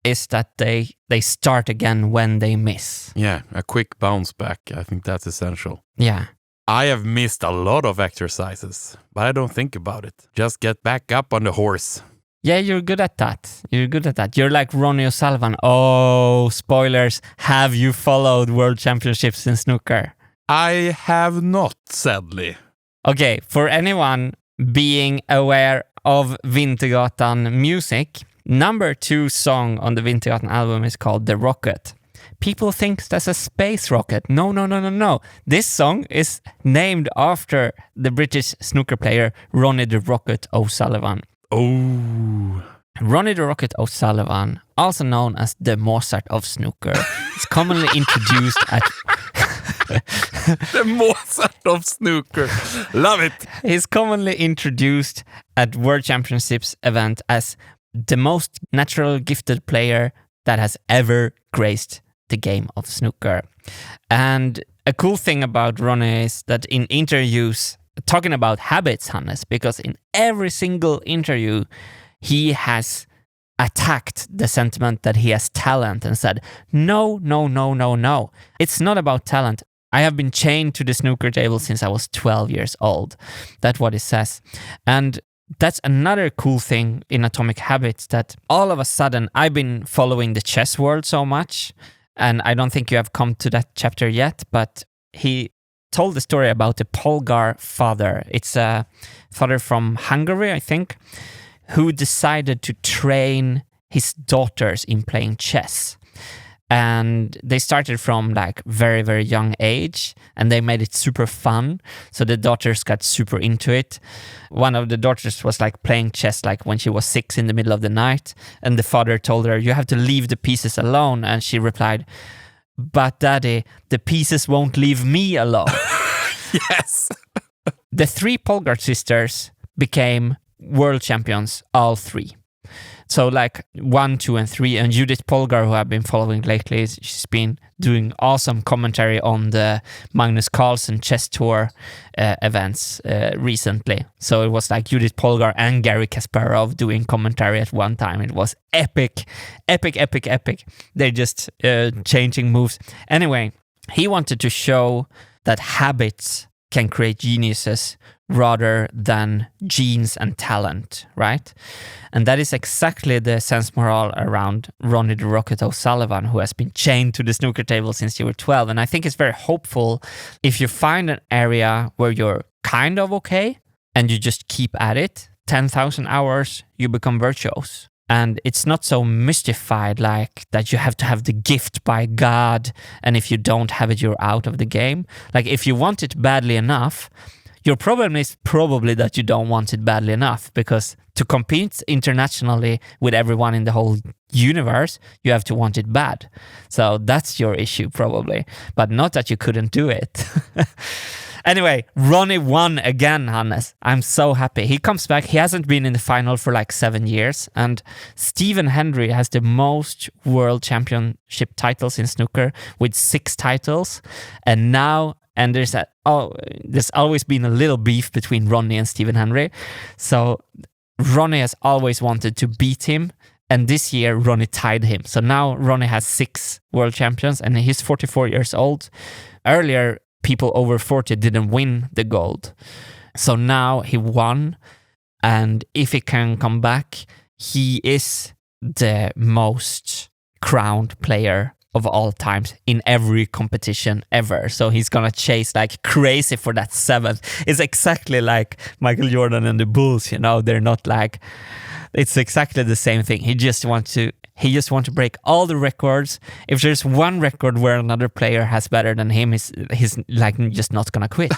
is that they start again when they miss. Yeah, a quick bounce back. I think that's essential. Yeah. I have missed a lot of exercises, but I don't think about it. Just get back up on the horse. Yeah, you're good at that. You're like Ronnie O'Sullivan. Oh, spoilers. Have you followed World Championships in snooker? I have not, sadly. Okay, for anyone being aware of Wintergatan music, number 2 song on the Wintergatan album is called The Rocket. People think that's a space rocket. No. This song is named after the British snooker player Ronnie the Rocket O'Sullivan. Oh. Ronnie the Rocket O'Sullivan, also known as the Mozart of snooker, is commonly introduced at... The Mozart of snooker. Love it. He's commonly introduced at World Championships event as the most natural gifted player that has ever graced the game of snooker. And a cool thing about Ronnie is that in interviews, talking about habits, Hannes, because in every single interview, he has attacked the sentiment that he has talent and said, no. It's not about talent. I have been chained to the snooker table since I was 12 years old. That's what he says. And that's another cool thing in Atomic Habits, that all of a sudden I've been following the chess world so much, and I don't think you have come to that chapter yet, but he told the story about the Polgar father. It's a father from Hungary, I think, who decided to train his daughters in playing chess. And they started from like very, very young age, and they made it super fun. So the daughters got super into it. One of the daughters was like playing chess like when she was 6 in the middle of the night. And the father told her, you have to leave the pieces alone. And she replied, but daddy, the pieces won't leave me alone. Yes. The 3 Polgar sisters became world champions, all 3. So like 1, 2, and 3, and Judith Polgar, who I've been following lately, she's been doing awesome commentary on the Magnus Carlsen chess tour events recently. So it was like Judith Polgar and Garry Kasparov doing commentary at one time. It was epic. They're just changing moves. Anyway, he wanted to show that habits can create geniuses rather than genes and talent, right? And that is exactly the sensmoral around Ronnie the Rocket O'Sullivan, who has been chained to the snooker table since you were 12. And I think it's very hopeful if you find an area where you're kind of okay and you just keep at it, 10,000 hours, you become virtuose. And it's not so mystified like that you have to have the gift by God, and if you don't have it, you're out of the game. Like if you want it badly enough, Your problem is probably that you don't want it badly enough, because to compete internationally with everyone in the whole universe, you have to want it bad. So that's your issue probably, but not that you couldn't do it. Anyway, Ronnie won again, Hannes. I'm so happy. He comes back. He hasn't been in the final for like 7 years. And Stephen Hendry has the most world championship titles in snooker with 6 titles. And now, and there's always been a little beef between Ronnie and Stephen Hendry. So Ronnie has always wanted to beat him. And this year, Ronnie tied him. So now Ronnie has 6 world champions and he's 44 years old. Earlier, people over 40 didn't win the gold. So now he won. And if he can come back, he is the most crowned player of all times in every competition ever. So he's gonna chase like crazy for that 7th. It's exactly like Michael Jordan and the Bulls, you know, they're not like, it's exactly the same thing. He just wants to break all the records. If there's one record where another player has better than him, he's like just not gonna quit.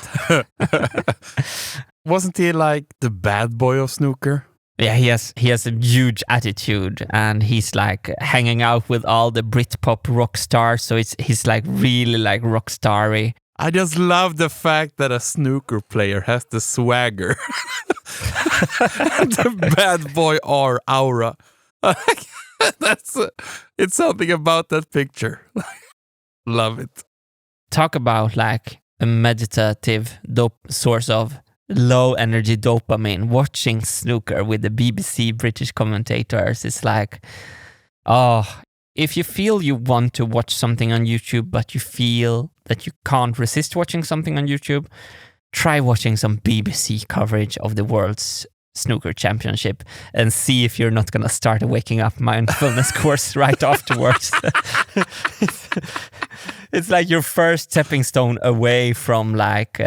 Wasn't he like the bad boy of snooker? Yeah, he has a huge attitude, and he's like hanging out with all the Britpop rock stars. So he's like really like rock starry. I just love the fact that a snooker player has the swagger, the bad boy aura. It's something about that picture. Love it. Talk about like a meditative source of low energy dopamine. Watching snooker with the BBC British commentators is like, if you feel you want to watch something on YouTube, but you feel that you can't resist watching something on YouTube, try watching some BBC coverage of the world's snooker championship and see if you're not going to start a waking up mindfulness course right afterwards. It's like your first stepping stone away from like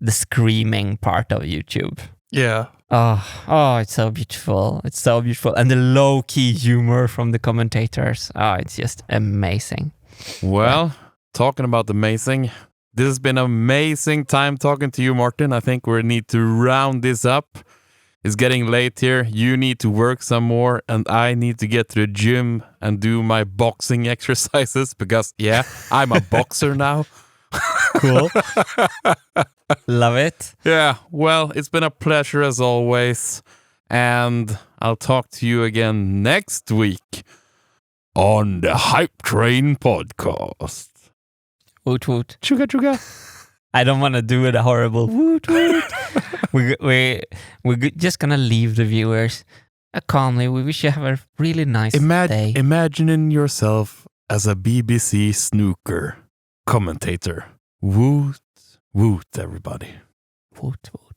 the screaming part of YouTube. Yeah. Oh, it's so beautiful. It's so beautiful. And the low-key humor from the commentators. Oh, it's just amazing. Well, talking about amazing, this has been an amazing time talking to you, Martin. I think we need to round this up. It's getting late here. You need to work some more, and I need to get to the gym and do my boxing exercises because, yeah, I'm a boxer now. Cool. Love it. Yeah, well, it's been a pleasure as always, and I'll talk to you again next week on the Hypetrain Podcast. Woot woot. Chuga chuga. I don't want to do it a horrible woot woot. We're just gonna leave the viewers calmly. We wish you have a really nice day. Imagining yourself as a BBC snooker commentator. Woot woot, everybody. Woot woot.